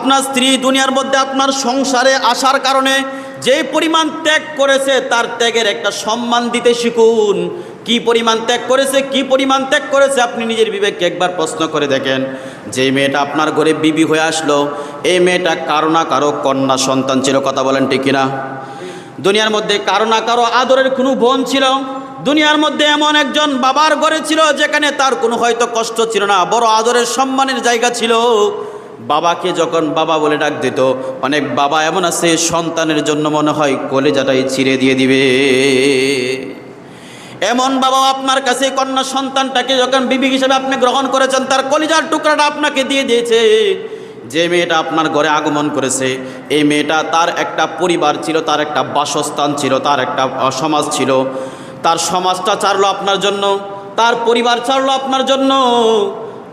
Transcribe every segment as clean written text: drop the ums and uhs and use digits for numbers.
আপনার স্ত্রী দুনিয়ার মধ্যে আপনার সংসারে আসার কারণে যে পরিমাণ ত্যাগ করেছে তার ত্যাগের একটা সম্মান দিতে শিখুন। কি পরিমাণ ত্যাগ করেছে, কি পরিমাণ ত্যাগ করেছে আপনি নিজের বিবেককে একবার প্রশ্ন করে দেখেন। যে মেয়েটা আপনার ঘরে বিবি হয়ে আসলো, এই মেয়েটা কারো না কারো কন্যা সন্তান ছিল, কথা বলেন ঠিক কিনা? দুনিয়ার মধ্যে কারো না কারো আদরের কোনো বোন ছিল। দুনিয়ার মধ্যে এমন একজন বাবার ঘরে ছিল যেখানে তার কোনো হয়তো কষ্ট ছিল না, বড় আদরের সম্মানের জায়গা ছিল। বাবাকে যখন বাবা বলে ডাক দিত, অনেক বাবা এমন আছে সন্তানের জন্য মনে হয় কলেজাটাই ছিঁড়ে দিয়ে দিবে। এমন বাবা আপনার কাছে কন্যা সন্তানটাকে যখন বিবি হিসেবে আপনি গ্রহণ করেছেন, তার কলিজার টুকরাটা আপনাকে দিয়ে দিয়েছে। যে মেয়েটা আপনার ঘরে আগমন করেছে, এই মেয়েটা তার একটা পরিবার ছিল, তার একটা বাসস্থান ছিল, তার একটা সমাজ ছিল। তার সমাজটা ছাড়লো আপনার জন্য, তার পরিবার ছাড়লো আপনার জন্য।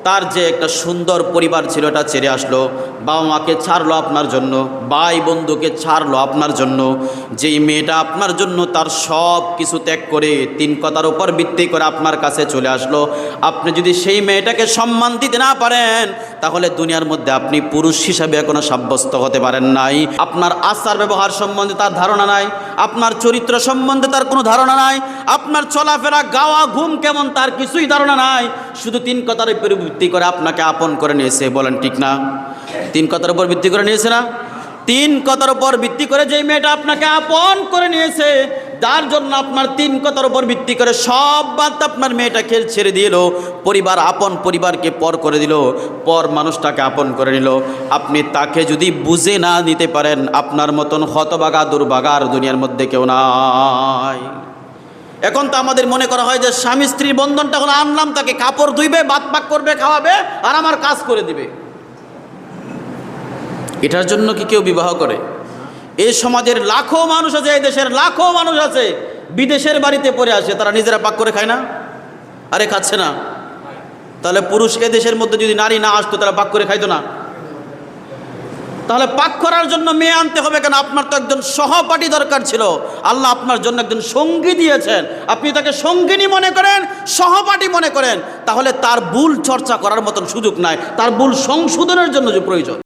তার যে একটা সুন্দর পরিবার ছিল এটা ছেড়ে আসলো, বাবা মাকে ছাড়লো আপনার জন্য, ভাই বন্ধুকে ছাড়লো আপনার জন্য। যেই মেয়েটা আপনার জন্য তার সব কিছু ত্যাগ করে তিন কথার উপর ভিত্তি করে আপনার কাছে চলে আসলো, আপনি যদি সেই মেয়েটাকে সম্মান দিতে না পারেন, তাহলে দুনিয়ার মধ্যে আপনি পুরুষ হিসাবে এখনো সাব্যস্ত হতে পারেন নাই। আপনার আচার ব্যবহার সম্বন্ধে তার ধারণা নাই, আপনার চরিত্র সম্বন্ধে তার কোনো ধারণা নাই, আপনার চলাফেরা গাওয়া ঘুম কেমন তার কিছুই ধারণা নাই। শুধু তিন কথার উপর ভিত্তি করে আপনাকে আপন করে নিয়েছে, বলেন ঠিক না? তিন কথার উপর ভিত্তি করে নিয়েছে না? তিন কথার উপর ভিত্তি করে যেই মেয়েটা আপনাকে আপন করে নিয়েছে, যার জন্য আপনার তিন কথার উপর ভিত্তি করে সব বাদ আপনার মেয়েটাকে ছেড়ে দিল, পরিবার আপন পরিবারকে পর করে দিল, পর মানুষটাকে আপন করে নিল। আপনি তাকে যদি বুঝে না নিতে পারেন, আপনার মতন হতবাগা দুর্ভাগার দুনিয়ার মধ্যে কেউ নাই। এখন তো আমাদের মনে করা হয় যে স্বামী স্ত্রীর বন্ধনটা হলো আনলাম, তাকে কাপড় ধুইবে, বাত পাক করবে, খাওয়াবে আর আমার কাজ করে দিবে। এটার জন্য কি কেউ বিবাহ করে? এই সমাজের লাখো মানুষ আছে, এই দেশের লাখো মানুষ আছে বিদেশের বাড়িতে পড়ে আসে, তারা নিজেরা পাক করে খায় না? আরে খাচ্ছে না? তাহলে পুরুষ এ দেশের মধ্যে যদি নারী না আসতো তারা পাক করে খাইতো না? তাহলে পাক করার জন্য মেয়ে আনতে হবে কেন? আপনার তো একজন সহপাঠী দরকার ছিল। আল্লাহ আপনার জন্য একজন সঙ্গী দিয়েছেন, আপনি তাকে সঙ্গিনী মনে করেন, সহপাঠী মনে করেন, তাহলে তার ভুল চর্চা করার মতন সুযোগ নাই, তার ভুল সংশোধনের জন্য যে প্রয়োজন।